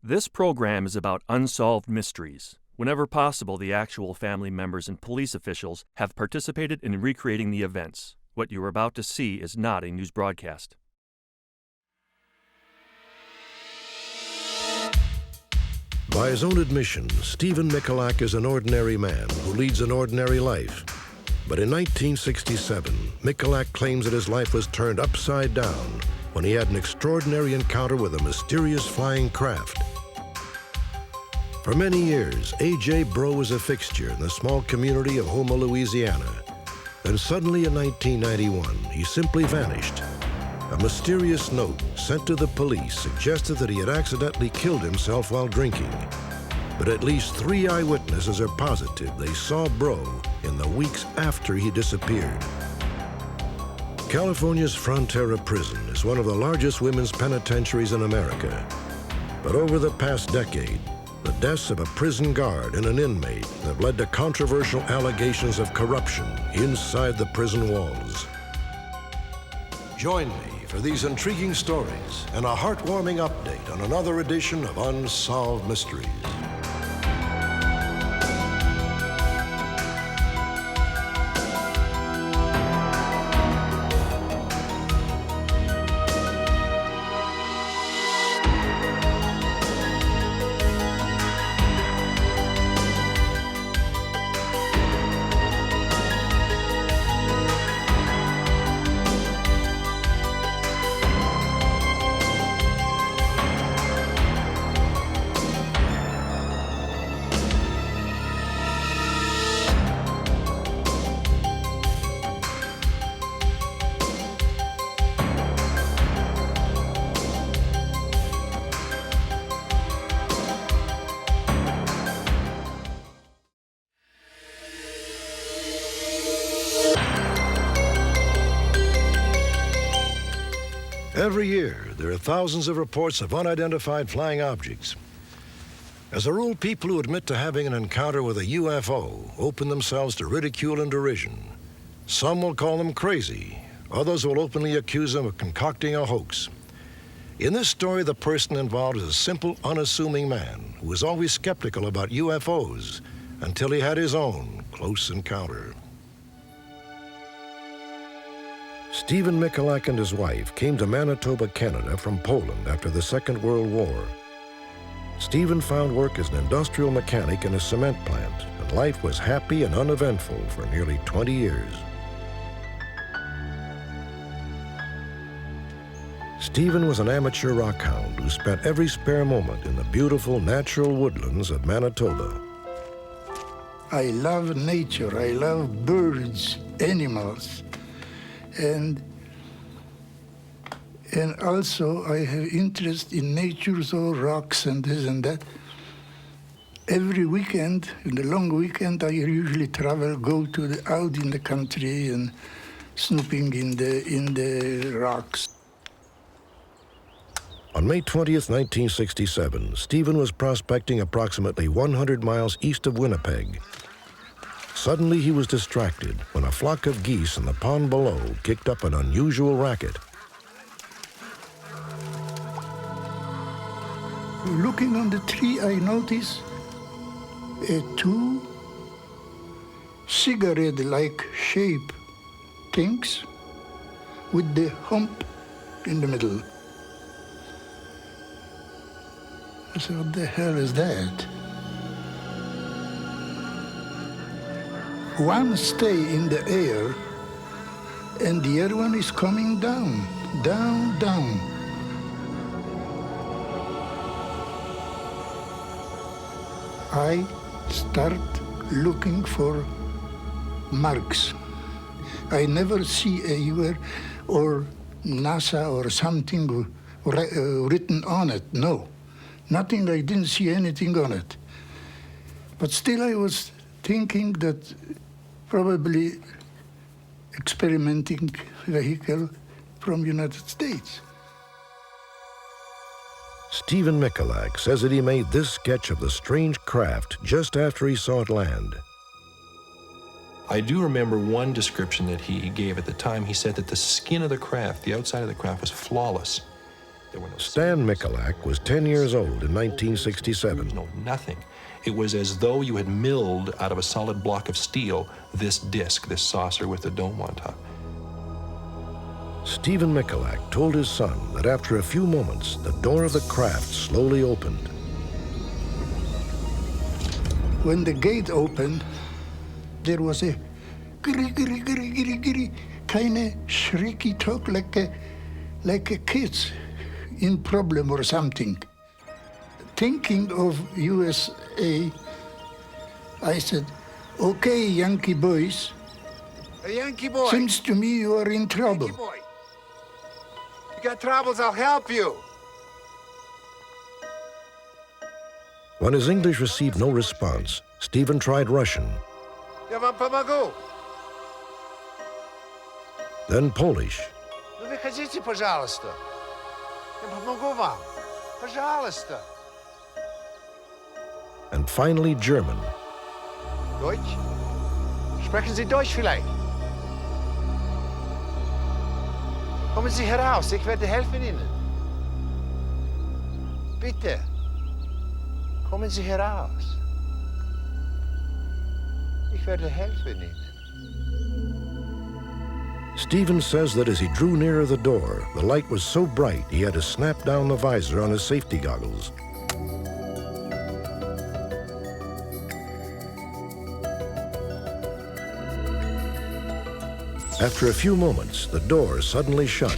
This program is about unsolved mysteries. Whenever possible, the actual family members and police officials have participated in recreating the events. What you are about to see is not a news broadcast. By his own admission, Stephen MICHALAK is an ordinary man who leads an ordinary life. But in 1967, MICHALAK claims that his life was turned upside down when he had an extraordinary encounter with a mysterious flying craft. For many years, A.J. Bro was a fixture in the small community of Houma, Louisiana. Then suddenly in 1991, he simply vanished. A mysterious note sent to the police suggested that he had accidentally killed himself while drinking. But at least 3 eyewitnesses are positive they saw Bro in the weeks after he disappeared. California's Frontera prison is one of the largest women's penitentiaries in America. But over the past decade, the deaths of a prison guard and an inmate have led to controversial allegations of corruption inside the prison walls. Join me for these intriguing stories and a heartwarming update on another edition of Unsolved Mysteries. Every year, there are thousands of reports of unidentified flying objects. As a rule, people who admit to having an encounter with a U.F.O. open themselves to ridicule and derision. Some will call them crazy. Others will openly accuse them of concocting a hoax. In this story, the person involved is a simple, unassuming man who was always skeptical about UFOs until he had his own close encounter. Stephen MICHALAK and his wife came to Manitoba, Canada from Poland after the Second World War. Stephen found work as an industrial mechanic in a cement plant, and life was happy and uneventful for nearly 20 years. Stephen was an amateur rockhound who spent every spare moment in the beautiful natural woodlands of Manitoba. I love nature, I love birds, animals. And also I have interest in nature, so rocks and this and that. Every weekend, in the long weekend, I usually travel, go out in the country and snooping in the rocks. On May 20th, 1967, Stephen was prospecting approximately 100 miles east of Winnipeg. Suddenly, he was distracted when a flock of geese in the pond below kicked up an unusual racket. Looking on the tree, I noticed 2 cigarette-like shape things with the hump in the middle. I said, what the hell is that? One stay in the air, and the other one is coming down, down, down. I start looking for marks. I never see anywhere or NASA or something written on it, no. Nothing, I didn't see anything on it. But still I was thinking that probably experimenting vehicle from United States. Stephen MICHALAK says that he made this sketch of the strange craft just after he saw it land. I do remember one description that he gave at the time. He said that the skin of the craft, the outside of the craft, was flawless. There were no Stan MICHALAK was 10 years old in 1967. No, nothing. It was as though you had milled out of a solid block of steel this disc, this saucer with the dome on top. Stephen MICHALAK told his son that after a few moments, the door of the craft slowly opened. When the gate opened, there was a giri, giri, giri, giri, giri, kind of shrieky talk like a kid's in problem or something. Thinking of USA, I said, okay, Yankee boys. Hey, Yankee boy. Seems to me you are in trouble. Yankee boy. You got troubles, I'll help you. When his English received no response, Stephen tried Russian, Ja wam pomogу. then Polish, Ну выходите, пожалуйста. Я помогу вам. Пожалуйста. and finally German. Deutsch? Sprechen Sie Deutsch vielleicht? Kommen Sie heraus, ich werde helfen Ihnen. Bitte. Kommen Sie heraus. Ich werde helfen Ihnen. Stephen says that as he drew nearer the door, the light was so bright he had to snap down the visor on his safety goggles. After a few moments, the door suddenly shut.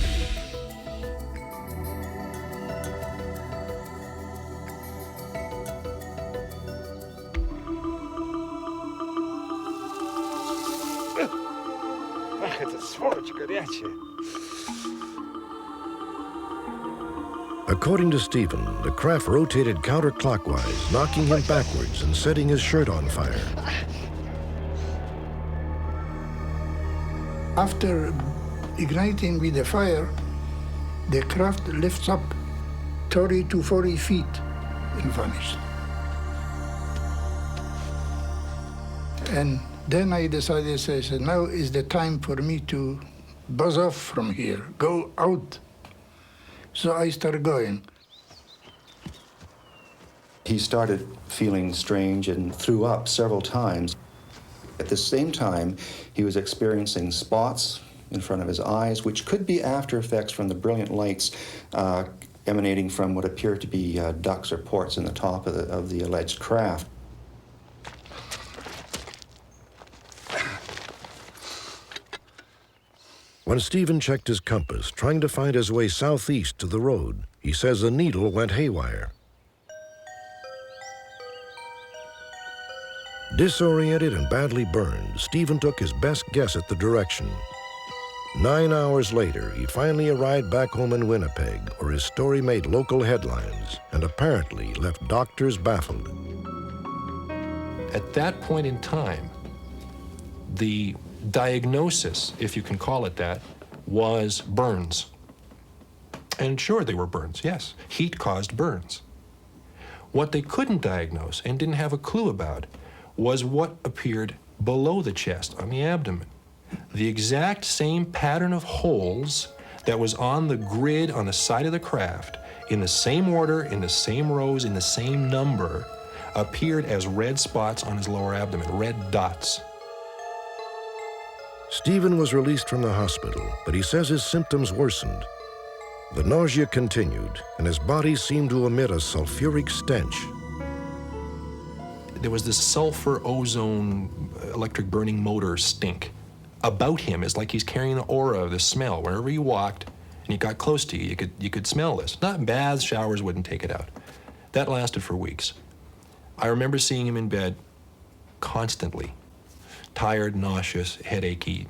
Ах, это сволочь горячая. According to Stephen, the craft rotated counterclockwise, knocking him backwards and setting his shirt on fire. After igniting with the fire, the craft lifts up 30 to 40 feet and vanished. And then I decided, I said, now is the time for me to buzz off from here, go out. So I started going. He started feeling strange and threw up several times. At the same time, he was experiencing spots in front of his eyes, which could be after effects from the brilliant lights emanating from what appeared to be ducts or ports in the top of the alleged craft. When Stephen checked his compass, trying to find his way southeast to the road, he says the needle went haywire. Disoriented and badly burned, Stephen took his best guess at the direction. 9 hours later, he finally arrived back home in Winnipeg, where his story made local headlines and apparently left doctors baffled. At that point in time, the diagnosis, if you can call it that, was burns. And sure, they were burns, yes. Heat caused burns. What they couldn't diagnose and didn't have a clue about was what appeared below the chest, on the abdomen. The exact same pattern of holes that was on the grid on the side of the craft, in the same order, in the same rows, in the same number, appeared as red spots on his lower abdomen, red dots. Stephen was released from the hospital, but he says his symptoms worsened. The nausea continued, and his body seemed to emit a sulfuric stench. There was this sulfur ozone electric burning motor stink about him. It's like he's carrying the aura of the smell. Wherever you walked and he got close to you, you could smell this. Not baths, showers wouldn't take it out. That lasted for weeks. I remember seeing him in bed constantly, tired, nauseous, headachy,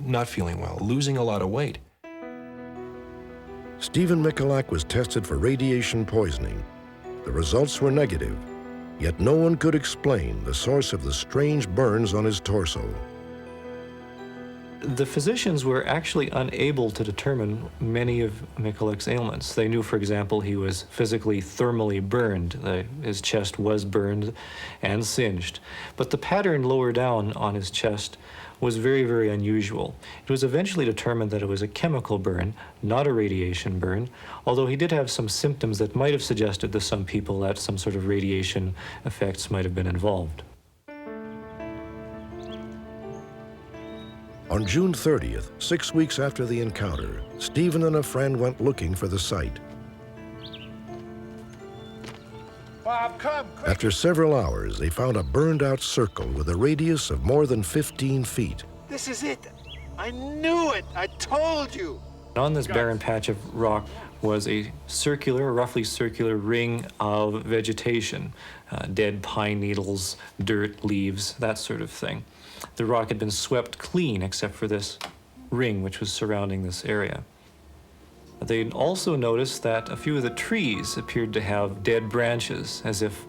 not feeling well, losing a lot of weight. Stephen MICHALAK was tested for radiation poisoning. The results were negative, yet no one could explain the source of the strange burns on his torso. The physicians were actually unable to determine many of MICHALAK's ailments. They knew, for example, he was physically thermally burned. His chest was burned and singed. But the pattern lower down on his chest was very, very unusual. It was eventually determined that it was a chemical burn, not a radiation burn, although he did have some symptoms that might have suggested to some people that some sort of radiation effects might have been involved. On June 30th, 6 weeks after the encounter, Stephen and a friend went looking for the site. Bob, come, quick. After several hours, they found a burned-out circle with a radius of more than 15 feet. This is it. I knew it. I told you. On this barren patch of rock was a circular, roughly circular ring of vegetation, dead pine needles, dirt, leaves, that sort of thing. The rock had been swept clean except for this ring which was surrounding this area. They also noticed that a few of the trees appeared to have dead branches, as if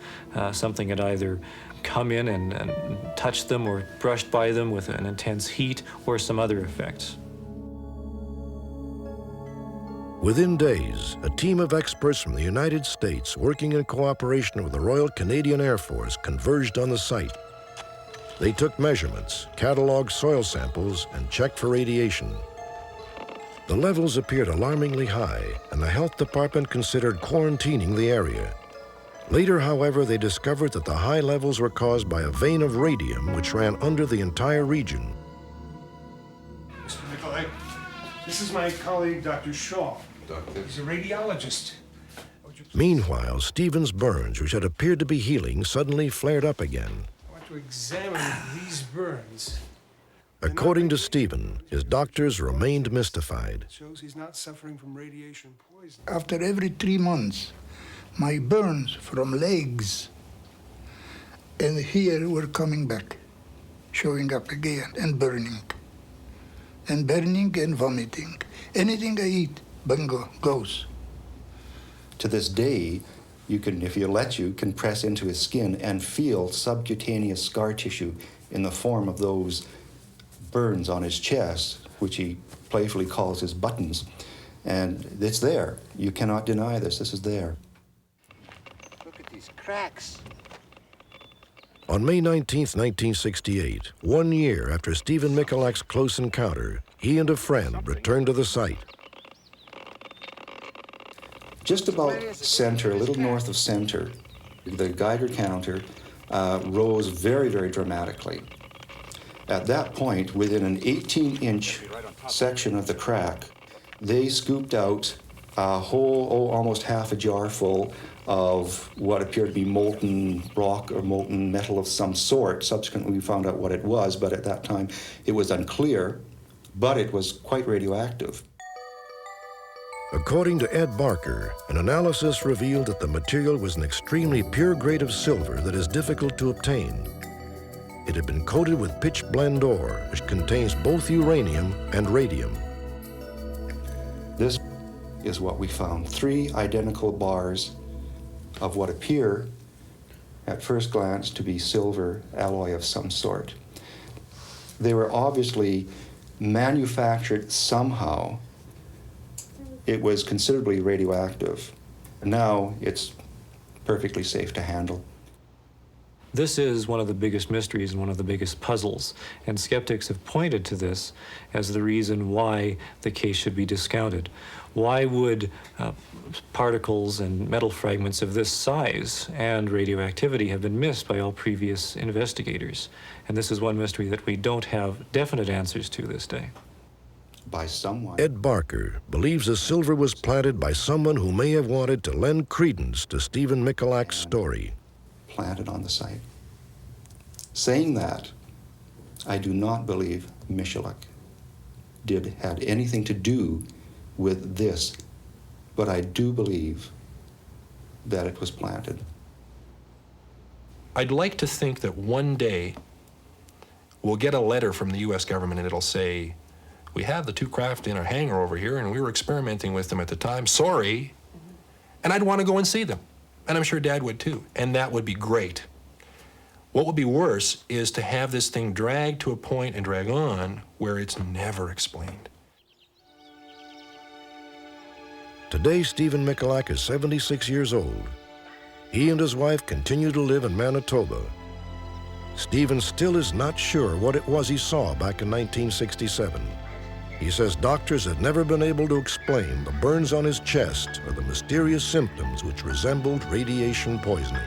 something had either come in and touched them or brushed by them with an intense heat or some other effects. Within days, a team of experts from the United States, working in cooperation with the Royal Canadian Air Force, converged on the site. They took measurements, cataloged soil samples, and checked for radiation. The levels appeared alarmingly high, and the health department considered quarantining the area. Later, however, they discovered that the high levels were caused by a vein of radium which ran under the entire region. Mr. MICHALAK, this is my colleague, Dr. Shaw. Doctor? He's a radiologist. Meanwhile, Stephen's burns, which had appeared to be healing, suddenly flared up again. I want to examine these burns. According to Stephen, his doctors remained mystified. It shows he's not suffering from radiation poisoning. After every 3 months, my burns from legs and here were coming back, showing up again, and burning and vomiting. Anything I eat, bingo, goes. To this day, you can, if you let you, can press into his skin and feel subcutaneous scar tissue in the form of those burns on his chest, which he playfully calls his buttons. And it's there. You cannot deny this. This is there. Look at these cracks. On May 19, 1968, 1 year after Stephen MICHALAK's close encounter, he and a friend returned to the site. Just about center, a little north of center, the Geiger counter rose very, very dramatically. At that point, within an 18-inch section of the crack, they scooped out a whole, almost half a jar full of what appeared to be molten rock or molten metal of some sort. Subsequently, we found out what it was, but at that time, it was unclear, but it was quite radioactive. According to Ed Barker, an analysis revealed that the material was an extremely pure grade of silver that is difficult to obtain. It had been coated with pitch blende ore, which contains both uranium and radium. This is what we found. 3 identical bars of what appear, at first glance, to be silver alloy of some sort. They were obviously manufactured somehow. It was considerably radioactive. Now it's perfectly safe to handle. This is one of the biggest mysteries and one of the biggest puzzles, and skeptics have pointed to this as the reason why the case should be discounted. Why would particles and metal fragments of this size and radioactivity have been missed by all previous investigators? And this is one mystery that we don't have definite answers to this day. By someone. Ed Barker believes the silver was planted by someone who may have wanted to lend credence to Stephen MICHALAK's story. Planted on the site. Saying that, I do not believe MICHALAK had anything to do with this, but I do believe that it was planted. I'd like to think that one day we'll get a letter from the U.S. government and it'll say, we have the 2 craft in our hangar over here and we were experimenting with them at the time, sorry. And I'd want to go and see them. And I'm sure Dad would too, and that would be great. What would be worse is to have this thing dragged to a point and drag on where it's never explained. Today, Stephen MICHALAK is 76 years old. He and his wife continue to live in Manitoba. Stephen still is not sure what it was he saw back in 1967. He says doctors had never been able to explain the burns on his chest or the mysterious symptoms which resembled radiation poisoning.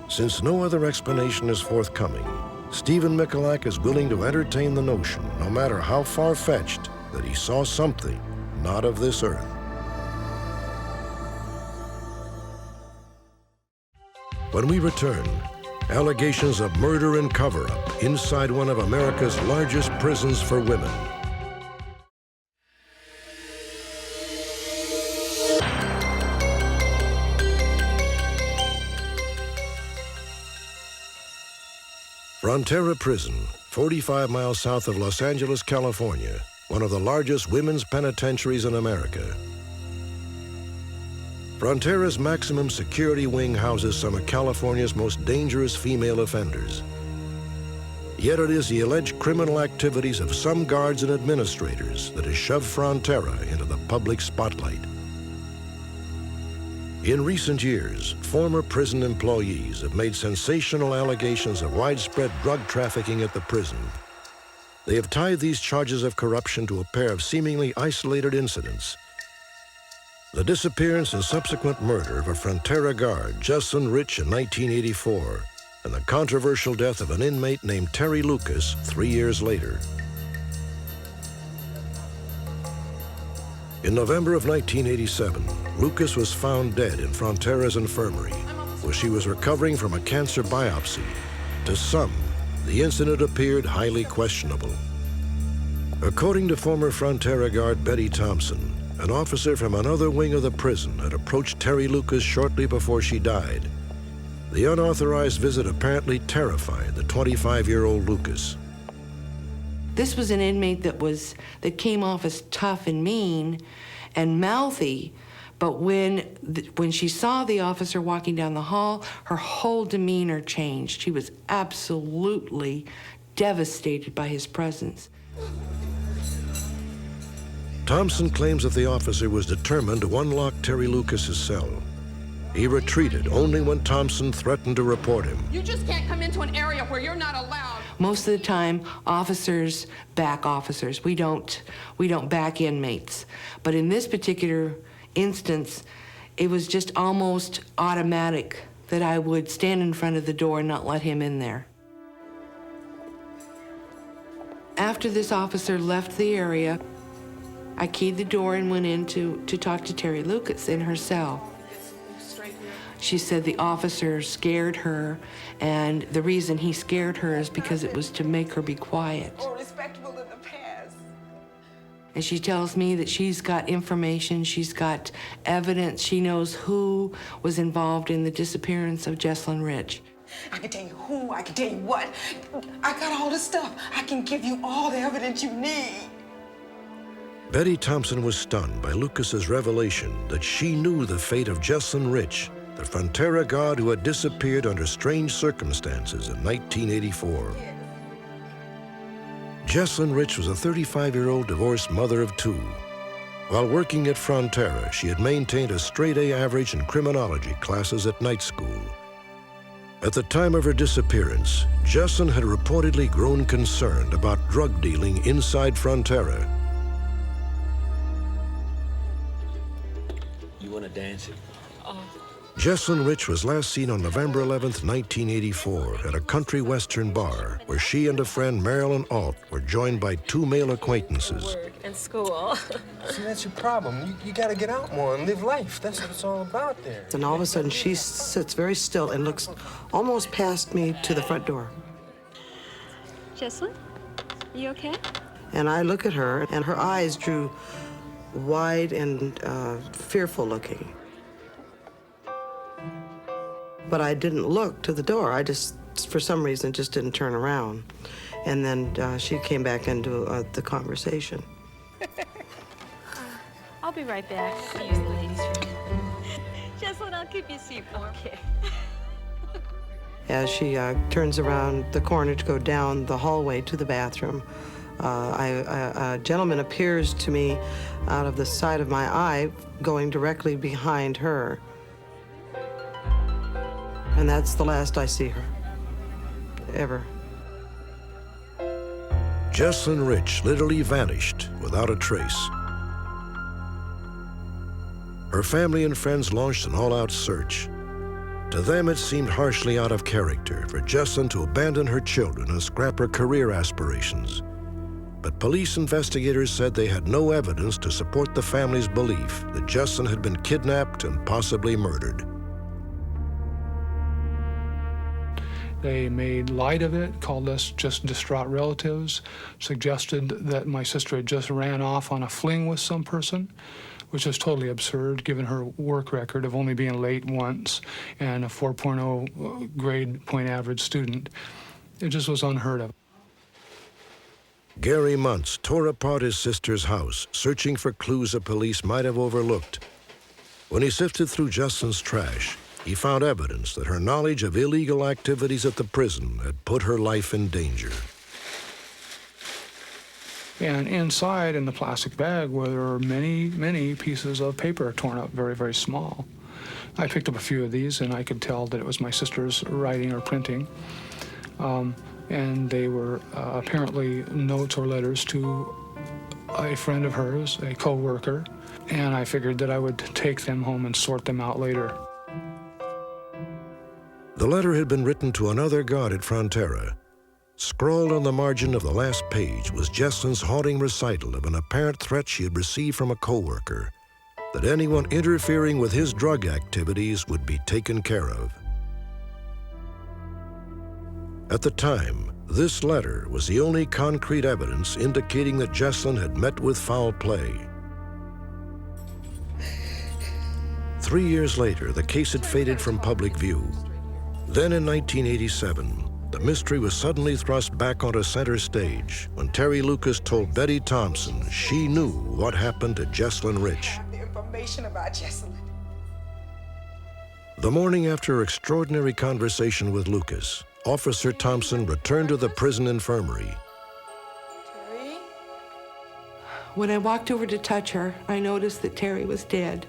Since no other explanation is forthcoming, Stephen MICHALAK is willing to entertain the notion, no matter how far-fetched, that he saw something not of this earth. When we return, allegations of murder and cover-up inside one of America's largest prisons for women. Frontera Prison, 45 miles south of Los Angeles, California, one of the largest women's penitentiaries in America. Frontera's maximum security wing houses some of California's most dangerous female offenders. Yet it is the alleged criminal activities of some guards and administrators that has shoved Frontera into the public spotlight. In recent years, former prison employees have made sensational allegations of widespread drug trafficking at the prison. They have tied these charges of corruption to a pair of seemingly isolated incidents. The disappearance and subsequent murder of a Frontera guard, Jesslyn Rich, in 1984, and the controversial death of an inmate named Terry Lucas 3 years later. In November of 1987, Lucas was found dead in Frontera's infirmary, where she was recovering from a cancer biopsy. To some, the incident appeared highly questionable. According to former Frontera guard Betty Thompson, an officer from another wing of the prison had approached Terry Lucas shortly before she died. The unauthorized visit apparently terrified the 25-year-old Lucas. This was an inmate that came off as tough and mean and mouthy, but when she saw the officer walking down the hall, her whole demeanor changed. She was absolutely devastated by his presence. Thompson claims that the officer was determined to unlock Terry Lucas's cell. He retreated only when Thompson threatened to report him. You just can't come into an area where you're not allowed. Most of the time, officers back officers. We don't back inmates. But in this particular instance, it was just almost automatic that I would stand in front of the door and not let him in there. After this officer left the area, I keyed the door and went in to talk to Terry Lucas in her cell. She said the officer scared her, and the reason he scared her is because it was to make her be quiet. Or respectable in the past. And she tells me that she's got information, she's got evidence, she knows who was involved in the disappearance of Jesslyn Rich. I can tell you who, I can tell you what. I got all this stuff. I can give you all the evidence you need. Betty Thompson was stunned by Lucas's revelation that she knew the fate of Jesslyn Rich, the Frontera guard who had disappeared under strange circumstances in 1984. Jesslyn Rich was a 35-year-old divorced mother of two. While working at Frontera, she had maintained a straight-A average in criminology classes at night school. At the time of her disappearance, Jesslyn had reportedly grown concerned about drug dealing inside Frontera. You want to dance it? Jesslyn Rich was last seen on November 11th, 1984, at a country western bar where she and a friend, MARILYN were joined by two male acquaintances. Work and school. See, that's your problem. You gotta get out more and live life. That's what it's all about there. And all of a sudden, she sits very still and looks almost past me to the front door. Jesslyn, you okay? And I look at her, and her eyes drew wide and fearful looking. But I didn't look to the door. I just, for some reason, just didn't turn around. And then she came back into the conversation. I'll be right back. I'll use the ladies' room. Jesslyn, I'll keep you a seat warm. Okay. As she turns around the corner to go down the hallway to the bathroom, a gentleman appears to me out of the side of my eye, going directly behind her. And that's the last I see her, ever. Jesslyn Rich literally vanished without a trace. Her family and friends launched an all-out search. To them, it seemed harshly out of character for Jesslyn to abandon her children and scrap her career aspirations. But police investigators said they had no evidence to support the family's belief that Jesslyn had been kidnapped and possibly murdered. They made light of it, called us just distraught relatives, suggested that my sister had just ran off on a fling with some person, which is totally absurd given her work record of only being late once and a 4.0 grade point average student. It just was unheard of. Gary MUNZ tore apart his sister's house, searching for clues the police might have overlooked. When he sifted through Jesslyn's trash, he found evidence that her knowledge of illegal activities at the prison had put her life in danger. And inside, in the plastic bag, were many, many pieces of paper torn up very, very small. I picked up a few of these, and I could tell that it was my sister's writing or printing. And they were apparently notes or letters to a friend of hers, a co-worker, and I figured that I would take them home and sort them out later. The letter had been written to another guard at Frontera. Scrawled on the margin of the last page was Jesslyn's haunting recital of an apparent threat she had received from a co-worker, that anyone interfering with his drug activities would be taken care of. At the time, this letter was the only concrete evidence indicating that Jesslyn had met with foul play. 3 years later, the case had faded from public view. Then in 1987, the mystery was suddenly thrust back onto center stage when Terry Lucas told Betty Thompson she knew what happened to Jesslyn Rich. I have the information about Jesslyn. The morning after her extraordinary conversation with Lucas, Officer Thompson returned to the prison infirmary. Terry? When I walked over to touch her, I noticed that Terry was dead.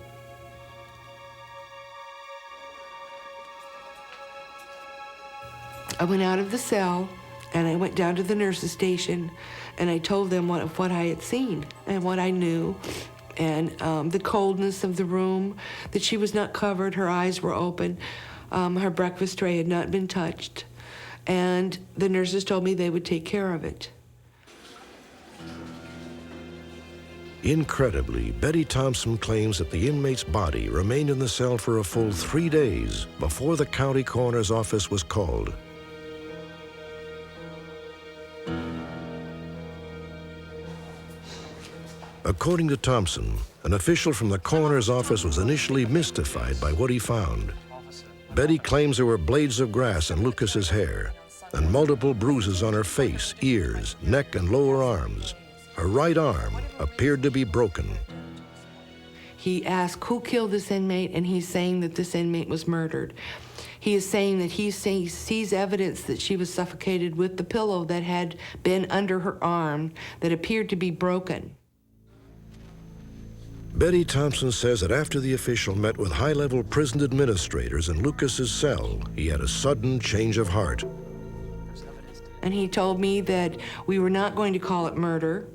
I went out of the cell and I went down to the nurse's station and I told them what I had seen and what I knew and the coldness of the room, that she was not covered, her eyes were open, her breakfast tray had not been touched, and the nurses told me they would take care of it. Incredibly, Betty Thompson claims that the inmate's body remained in the cell for a full 3 days before the county coroner's office was called. According to Thompson, an official from the coroner's office was initially mystified by what he found. Betty claims there were blades of grass in Lucas's hair and multiple bruises on her face, ears, neck, and lower arms. Her right arm appeared to be broken. He asked who killed this inmate, and he's saying that this inmate was murdered. He is saying that he sees evidence that she was suffocated with the pillow that had been under her arm that appeared to be broken. Betty Thompson says that after the official met with high-level prison administrators in Lucas's cell, he had a sudden change of heart. And he told me that we were not going to call it murder,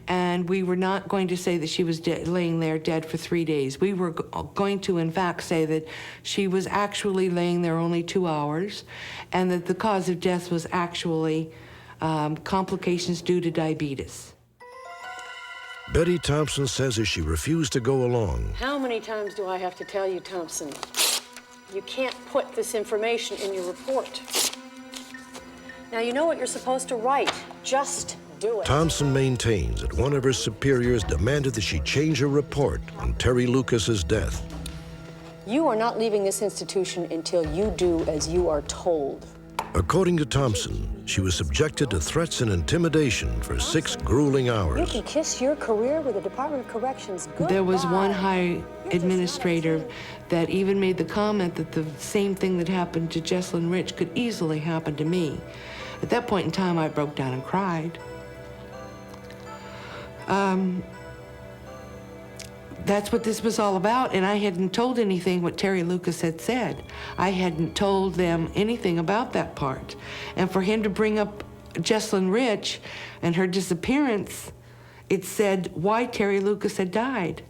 and we were not going to say that she was laying there dead for 3 days. We were going to, in fact, say that she was actually laying there only 2 hours, and that the cause of death was actually complications due to diabetes. Betty Thompson says as she refused to go along. How many times do I have to tell you, Thompson? You can't put this information in your report. Now, you know what you're supposed to write. Just do it. Thompson maintains that one of her superiors demanded that she change her report on Terry Lucas's death. You are not leaving this institution until you do as you are told. According to Thompson, she was subjected to threats and intimidation for 6 grueling hours. You can kiss your career with the Department of Corrections. Goodbye. There was one high administrator that even made the comment that the same thing that happened to Jesslyn Rich could easily happen to me. At that point in time, I broke down and cried. That's what this was all about, and I hadn't told anything what Terry Lucas had said. I hadn't told them anything about that part. And for him to bring up Jesslyn Rich and her disappearance, it said why Terry Lucas had died.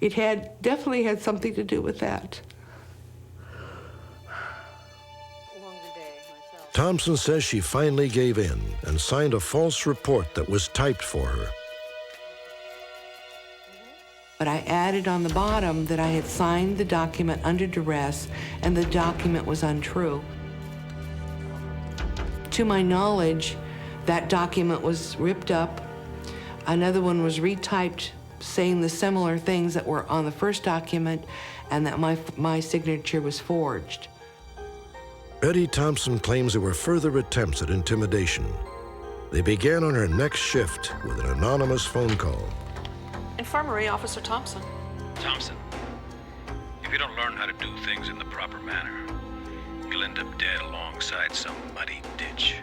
It definitely had something to do with that. Thompson says she finally gave in and signed a false report that was typed for her. But I added on the bottom that I had signed the document under duress and the document was untrue. To my knowledge, that document was ripped up. Another one was retyped saying the similar things that were on the first document and that my signature was forged. Betty Thompson claims there were further attempts at intimidation. They began on her next shift with an anonymous phone call. Infirmary, Officer Thompson. Thompson, if you don't learn how to do things in the proper manner, you'll end up dead alongside some muddy ditch.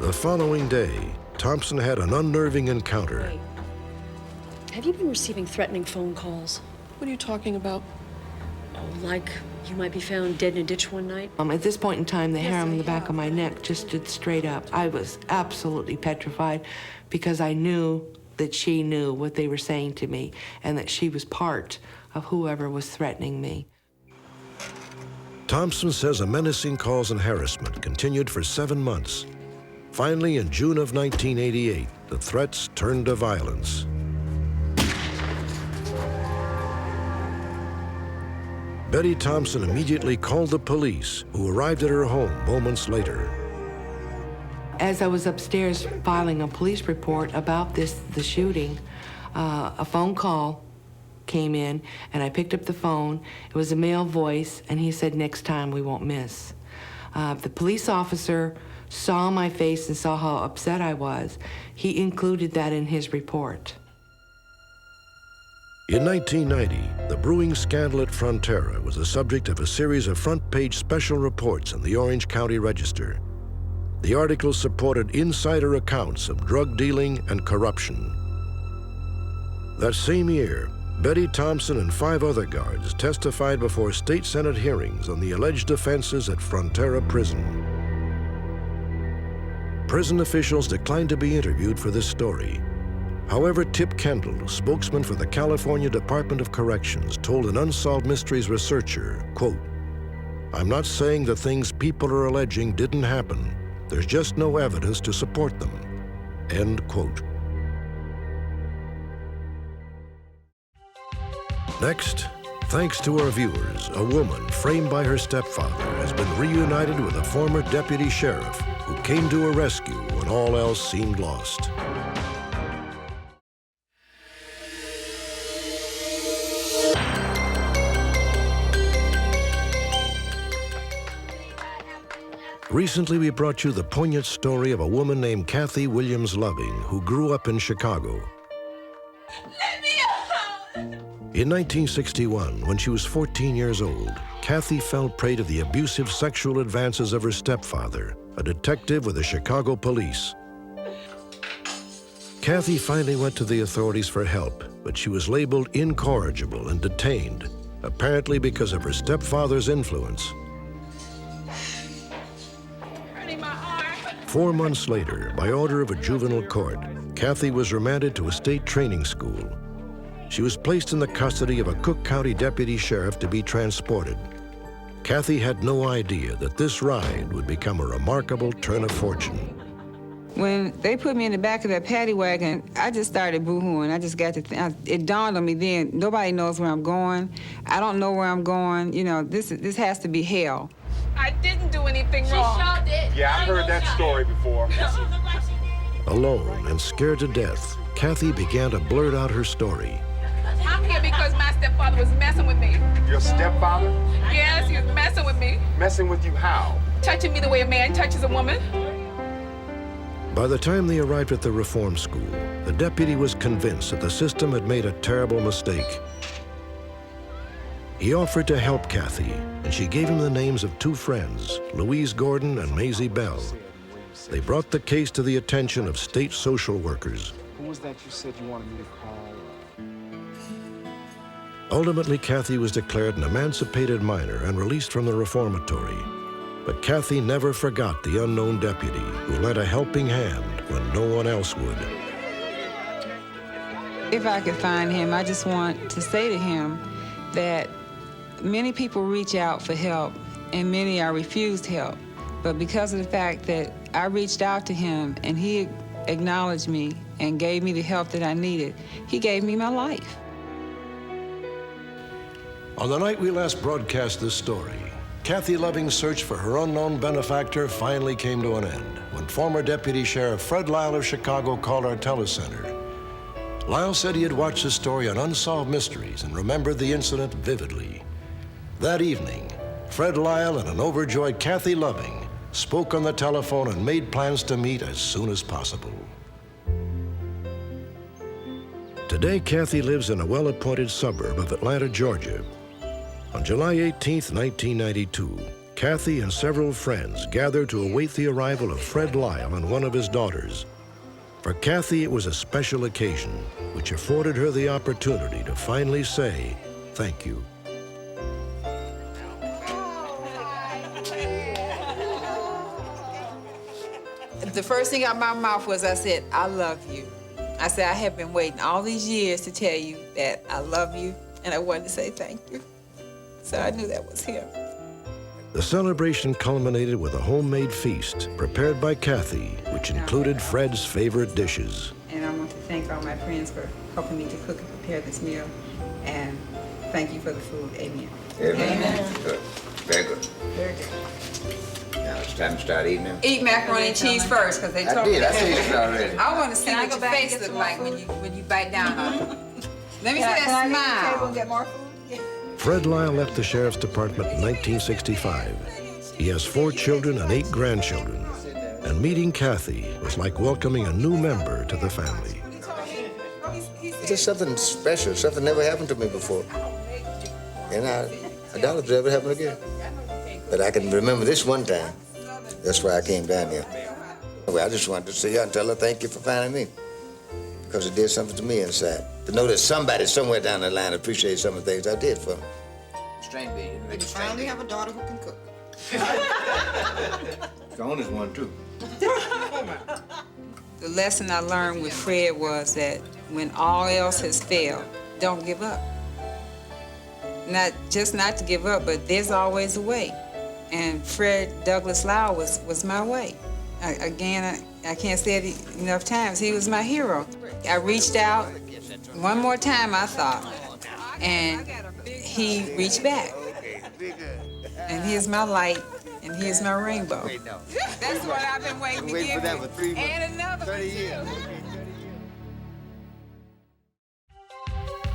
The following day, Thompson had an unnerving encounter. Hey, have you been receiving threatening phone calls? What are you talking about? Oh, like you might be found dead in a ditch one night? At this point in time, the hair on the back of my neck just stood straight up. I was absolutely petrified because I knew that she knew what they were saying to me and that she was part of whoever was threatening me. Thompson says the menacing calls and harassment continued for 7 months. Finally, in June of 1988, the threats turned to violence. Betty Thompson immediately called the police, who arrived at her home moments later. As I was upstairs filing a police report about the shooting, a phone call came in, and I picked up the phone. It was a male voice, and he said, "Next time we won't miss." The police officer saw my face and saw how upset I was. He included that in his report. In 1990, the brewing scandal at Frontera was the subject of a series of front-page special reports in the Orange County Register. The articles supported insider accounts of drug dealing and corruption. That same year, Betty Thompson and 5 other guards testified before state Senate hearings on the alleged offenses at Frontera Prison. Prison officials declined to be interviewed for this story. However, Tip Kendall, spokesman for the California Department of Corrections, told an Unsolved Mysteries researcher, quote, "I'm not saying the things people are alleging didn't happen. There's just no evidence to support them." End quote. Next, thanks to our viewers, a woman framed by her stepfather has been reunited with a former deputy sheriff who came to her rescue when all else seemed lost. Recently, we brought you the poignant story of a woman named Kathy Williams Loving, who grew up in Chicago. Let me out! In 1961, when she was 14 years old, Kathy fell prey to the abusive sexual advances of her stepfather, a detective with the Chicago police. Kathy finally went to the authorities for help, but she was labeled incorrigible and detained, apparently because of her stepfather's influence. 4 months later, by order of a juvenile court, Kathy was remanded to a state training school. She was placed in the custody of a Cook County deputy sheriff to be transported. Kathy had no idea that this ride would become a remarkable turn of fortune. When they put me in the back of that paddy wagon, I just started boo-hooing. I just got to it dawned on me then, nobody knows where I'm going. I don't know where I'm going. You know, this has to be hell. I didn't do anything wrong. She sure did. Yeah, I've heard that story before. Alone and scared to death, Kathy began to blurt out her story. I'm here because my stepfather was messing with me. Your stepfather? Yes, he was messing with me. Messing with you how? Touching me the way a man touches a woman. By the time they arrived at the reform school, the deputy was convinced that the system had made a terrible mistake. He offered to help Kathy, and she gave him the names of 2 friends, Louise Gordon and Maisie Bell. they brought the case to the attention of state social workers. Who was that you said you wanted me to call? Ultimately, Kathy was declared an emancipated minor and released from the reformatory. But Kathy never forgot the unknown deputy who lent a helping hand when no one else would. If I could find him, I just want to say to him that many people reach out for help and many are refused help. But because of the fact that I reached out to him and he acknowledged me and gave me the help that I needed, he gave me my life. On the night we last broadcast this story, Kathy Loving's search for her unknown benefactor finally came to an end when former Deputy Sheriff Fred Lyle of Chicago called our telecenter. Lyle said he had watched the story on Unsolved Mysteries and remembered the incident vividly. That evening, Fred Lyle and an overjoyed Kathy Loving spoke on the telephone and made plans to meet as soon as possible. Today, Kathy lives in a well-appointed suburb of Atlanta, Georgia. On July 18, 1992, Kathy and several friends gathered to await the arrival of Fred Lyle and one of his daughters. For Kathy, it was a special occasion, which afforded her the opportunity to finally say thank you. The first thing out of my mouth was I said, I love you. I said, I have been waiting all these years to tell you that I love you, and I wanted to say thank you. So I knew that was him. The celebration culminated with a homemade feast prepared by Kathy, which included Fred's favorite dishes. And I want to thank all my friends for helping me to cook and prepare this meal. And thank you for the food. Amen. Amen. Good. Very good. Very good. Now it's time to start eating them. Eat macaroni and cheese first, because they told me. I tasted it already. I want to see what your face look like when you bite down on it. Let me see that smile. Table and get more food? Fred Lyle left the Sheriff's Department in 1965. He has 4 children and 8 grandchildren. And meeting Kathy was like welcoming a new member to the family. It's just something special, something never happened to me before. And I doubt if it'll ever happen again. But I can remember this one time. That's why I came down here. I just wanted to see her and tell her thank you for finding me. Because it did something to me inside. To know that somebody somewhere down the line appreciates some of the things I did for them. Strain bean. You finally have a daughter who can cook. Joan is one, too. The lesson I learned with Fred was that when all else has failed, don't give up. Not to give up, but there's always a way. And Fred Douglas Lyle was my way. I can't say it enough times. He was my hero. I reached out one more time, I thought, and he reached back. And here's my light, and here's my rainbow. That's what I've been waiting to give you. And another 30 years.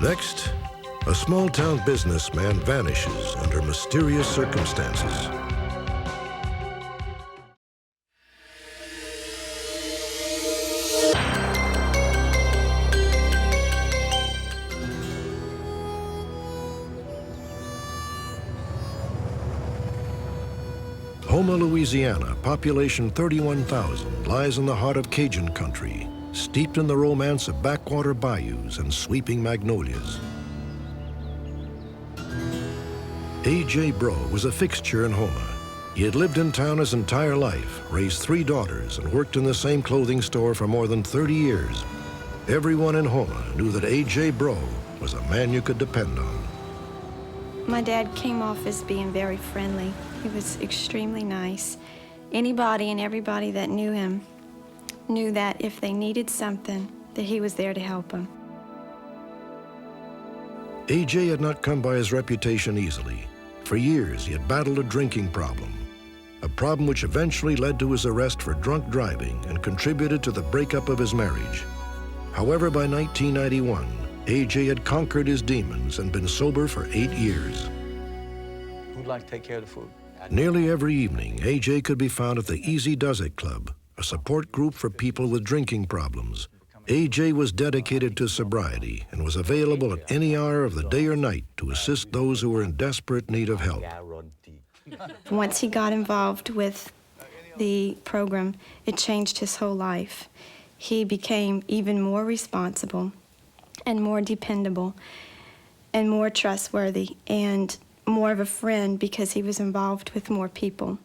Next, a small-town businessman vanishes under mysterious circumstances. Houma, Louisiana, population 31,000, lies in the heart of Cajun country, steeped in the romance of backwater bayous and sweeping magnolias. A.J. Bro was a fixture in Houma. He had lived in town his entire life, raised 3 daughters, and worked in the same clothing store for more than 30 years. Everyone in Houma knew that A.J. Bro was a man you could depend on. My dad came off as being very friendly. He was extremely nice. Anybody and everybody that knew him knew that if they needed something, that he was there to help them. A.J. had not come by his reputation easily. For years, he had battled a drinking problem, a problem which eventually led to his arrest for drunk driving and contributed to the breakup of his marriage. However, by 1991, A.J. had conquered his demons and been sober for 8 years. Who'd like to take care of the food? Nearly every evening, A.J. could be found at the Easy Does It Club, a support group for people with drinking problems. A.J. was dedicated to sobriety and was available at any hour of the day or night to assist those who were in desperate need of help. Once he got involved with the program, it changed his whole life. He became even more responsible and more dependable and more trustworthy and more of a friend because he was involved with more people.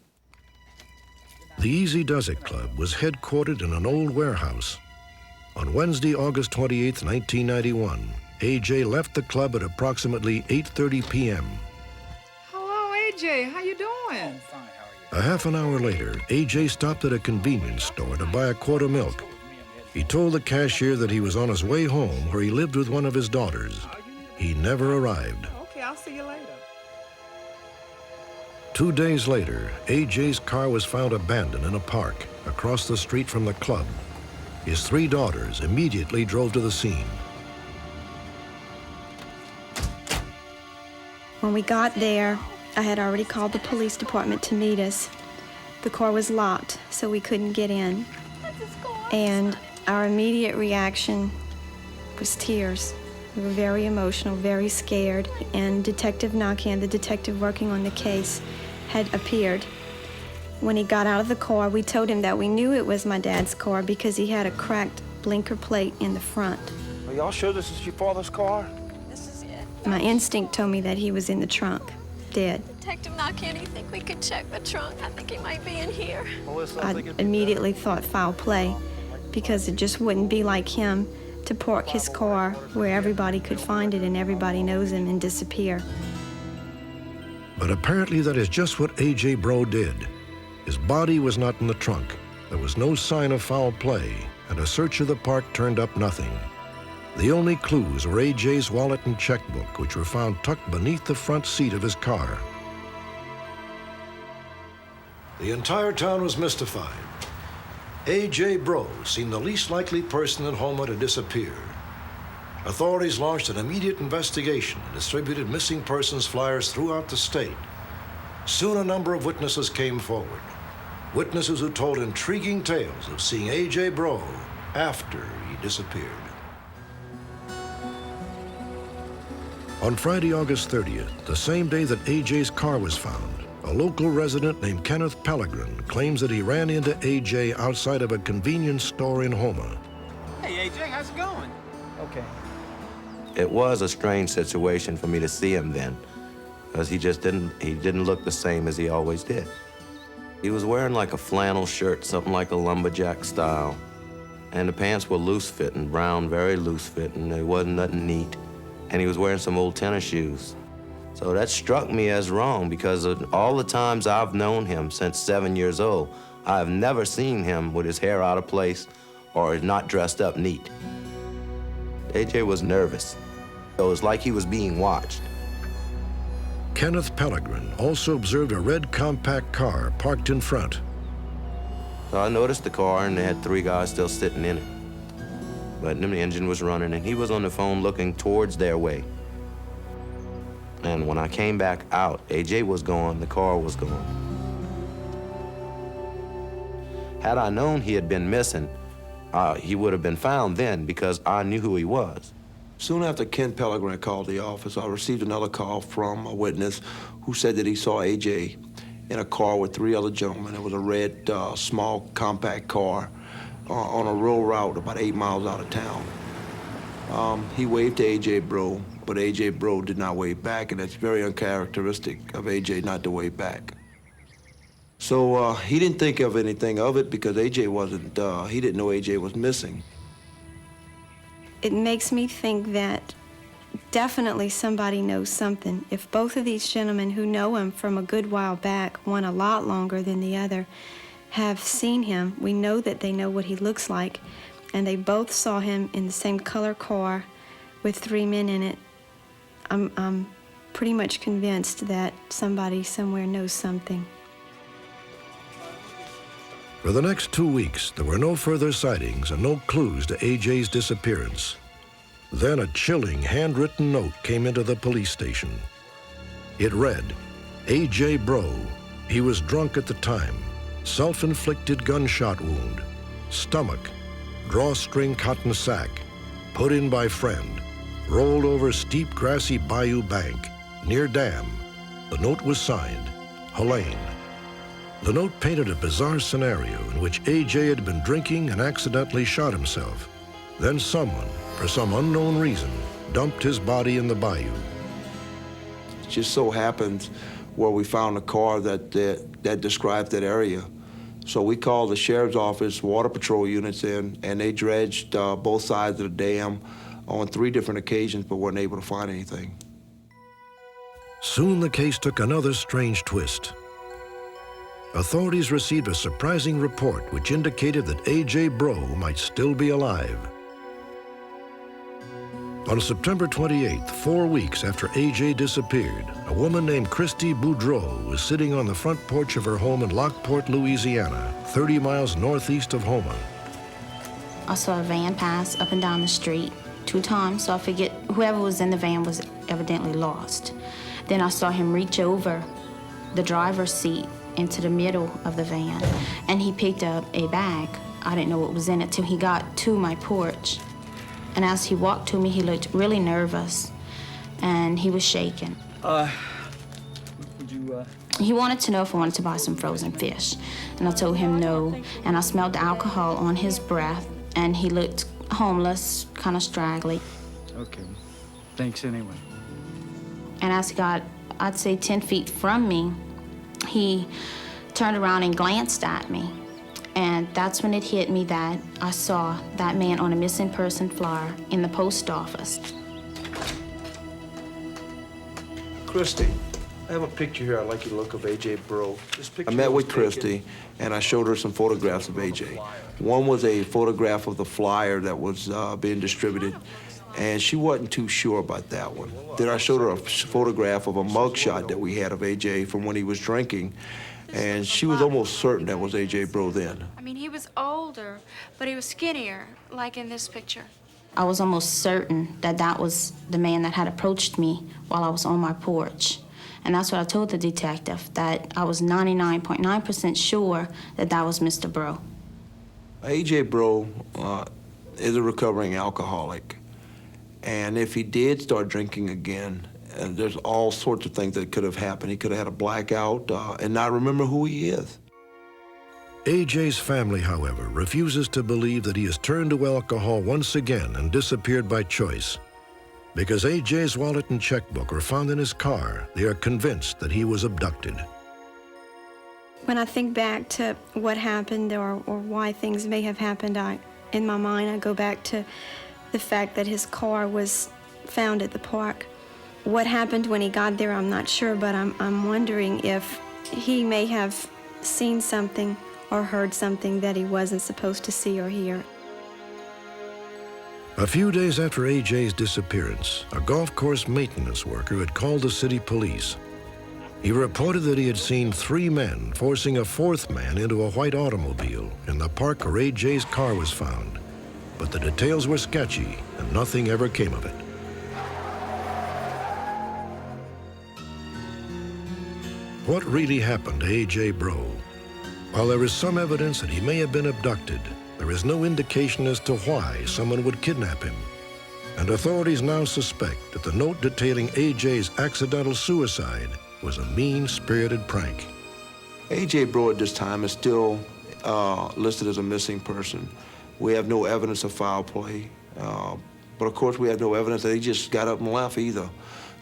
The Easy Does It Club was headquartered in an old warehouse. On Wednesday, August 28, 1991, A.J. left the club at approximately 8:30 p.m. Hello, AJ. How you doing? A half an hour later, A.J. stopped at a convenience store to buy a quart of milk. He told the cashier that he was on his way home where he lived with one of his daughters. He never arrived. Okay, I'll see you later. 2 days later, A.J.'s car was found abandoned in a park across the street from the club. His 3 daughters immediately drove to the scene. When we got there, I had already called the police department to meet us. The car was locked, so we couldn't get in. And our immediate reaction was tears. We were very emotional, very scared, and Detective Nakan, the detective working on the case, had appeared. When he got out of the car, we told him that we knew it was my dad's car because he had a cracked blinker plate in the front. Are y'all sure this is your father's car? This is it. My instinct told me that he was in the trunk, dead. Detective Nakan, do you think we could check the trunk? I think he might be in here. I immediately thought foul play because it just wouldn't be like him to park his car where everybody could find it and everybody knows him and disappear. But apparently that is just what A.J. Bro did. His body was not in the trunk. There was no sign of foul play, and a search of the park turned up nothing. The only clues were A.J.'s wallet and checkbook, which were found tucked beneath the front seat of his car. The entire town was mystified. A.J. Bro seemed the least likely person in Houma to disappear. Authorities launched an immediate investigation and distributed missing persons flyers throughout the state. Soon a number of witnesses came forward. Witnesses who told intriguing tales of seeing A.J. Bro after he disappeared. On Friday, August 30th, the same day that A.J.'s car was found, a local resident named Kenneth Pellegrin claims that he ran into A.J. outside of a convenience store in Houma. Hey, AJ, how's it going? Okay. It was a strange situation for me to see him then, because he didn't look the same as he always did. He was wearing like a flannel shirt, something like a lumberjack style, and the pants were loose-fitting, brown, very loose-fitting. There wasn't nothing neat, and he was wearing some old tennis shoes. So that struck me as wrong because of all the times I've known him since 7 years old, I've never seen him with his hair out of place or not dressed up neat. AJ was nervous. It was like he was being watched. Kenneth Pellegrin also observed a red compact car parked in front. So I noticed the car, and they had 3 guys still sitting in it. But then the engine was running, and he was on the phone looking towards their way. And when I came back out, AJ was gone, the car was gone. Had I known he had been missing, he would have been found then because I knew who he was. Soon after Ken Pellegrin called the office, I received another call from a witness who said that he saw A.J. in a car with 3 other gentlemen. It was a red, small, compact car on a rural route about 8 miles out of town. He waved to A.J. Bro, but A.J. Bro did not wave back, and it's very uncharacteristic of A.J. not to wave back. So he didn't think of anything of it because A.J. wasn't, he didn't know A.J. was missing. It makes me think that definitely somebody knows something. If both of these gentlemen who know him from a good while back, one a lot longer than the other, have seen him, we know that they know what he looks like, and they both saw him in the same color car with 3 men in it. I'm pretty much convinced that somebody somewhere knows something. For the next 2 weeks, there were no further sightings and no clues to A.J.'s disappearance. Then a chilling handwritten note came into the police station. It read, A.J. Bro, he was drunk at the time, self-inflicted gunshot wound, stomach, drawstring cotton sack, put in by friend, rolled over steep grassy bayou bank, near dam. The note was signed, Helene. The note painted a bizarre scenario in which A.J. had been drinking and accidentally shot himself. Then someone, for some unknown reason, dumped his body in the bayou. It just so happened where we found a car that described that area. So we called the sheriff's office, water patrol units in, and they dredged both sides of the dam on 3 different occasions, but weren't able to find anything. Soon the case took another strange twist. Authorities received a surprising report which indicated that A.J. Bro might still be alive. On September 28th, 4 weeks after A.J. disappeared, a woman named Christy Boudreau was sitting on the front porch of her home in Lockport, Louisiana, 30 miles northeast of Houma. I saw a van pass up and down the street 2 times, so I figured whoever was in the van was evidently lost. Then I saw him reach over the driver's seat into the middle of the van, and he picked up a bag. I didn't know what was in it till he got to my porch. And as he walked to me, he looked really nervous, and he was shaking. Would you, He wanted to know if I wanted to buy some frozen fish, and I told him no, and I smelled the alcohol on his breath, and he looked homeless, kind of straggly. Okay, thanks anyway. And as he got, I'd say 10 feet from me, he turned around and glanced at me. And that's when it hit me that I saw that man on a missing person flyer in the post office. Christy, I have a picture here I'd like you to look of A.J. Bro. I met with Christy, and I showed her some photographs of A.J. One was a photograph of the flyer that was being distributed, and she wasn't too sure about that one. Then I showed her a photograph of a mugshot that we had of A.J. from when he was drinking, and she was almost certain that was A.J. Bro then. I mean, he was older, but he was skinnier, like in this picture. I was almost certain that that was the man that had approached me while I was on my porch. And that's what I told the detective, that I was 99.9% sure that that was Mr. Bro. A.J. Bro is a recovering alcoholic. And if he did start drinking again, there's all sorts of things that could have happened. He could have had a blackout and not remember who he is. A.J.'s family, however, refuses to believe that he has turned to alcohol once again and disappeared by choice. Because A.J.'s wallet and checkbook were found in his car, they are convinced that he was abducted. When I think back to what happened or why things may have happened, in my mind, I go back to the fact that his car was found at the park. What happened when he got there, I'm not sure, but I'm wondering if he may have seen something or heard something that he wasn't supposed to see or hear. A few days after A.J.'s disappearance, a golf course maintenance worker had called the city police. He reported that he had seen 3 men forcing a 4th man into a white automobile in the park where A.J.'s car was found. But the details were sketchy, and nothing ever came of it. What really happened to A.J. Bro? While there is some evidence that he may have been abducted, there is no indication as to why someone would kidnap him. And authorities now suspect that the note detailing A.J.'s accidental suicide was a mean-spirited prank. A.J. Bro at this time is still listed as a missing person. We have no evidence of foul play, but of course we have no evidence that he just got up and left either.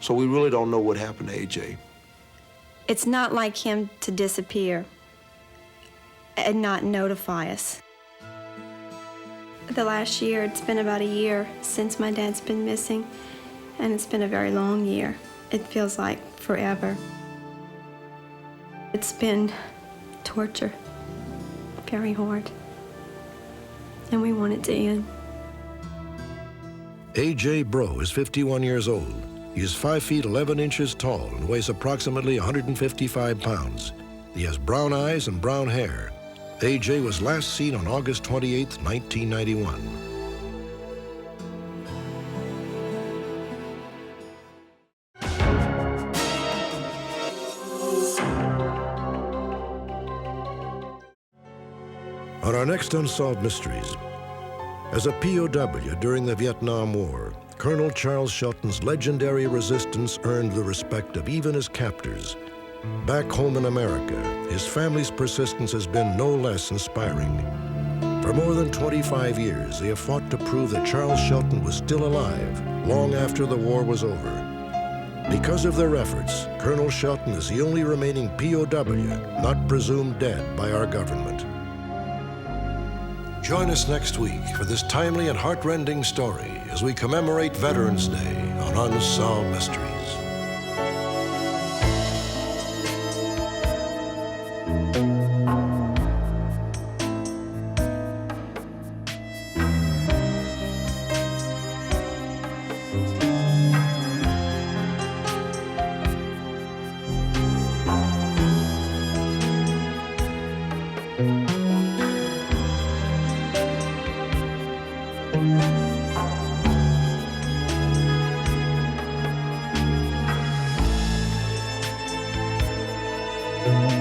So we really don't know what happened to A.J. It's not like him to disappear and not notify us. The last year, it's been about a year since my dad's been missing, and it's been a very long year. It feels like forever. It's been torture, very hard, and we want it to end. A.J. Bro is 51 years old. He is 5 feet 11 inches tall and weighs approximately 155 pounds. He has brown eyes and brown hair. A.J. was last seen on August 28, 1991. On our next Unsolved Mysteries, as a POW during the Vietnam War, Colonel Charles Shelton's legendary resistance earned the respect of even his captors. Back home in America, his family's persistence has been no less inspiring. For more than 25 years, they have fought to prove that Charles Shelton was still alive long after the war was over. Because of their efforts, Colonel Shelton is the only remaining POW not presumed dead by our government. Join us next week for this timely and heartrending story as we commemorate Veterans Day on Unsolved Mysteries. Thank you.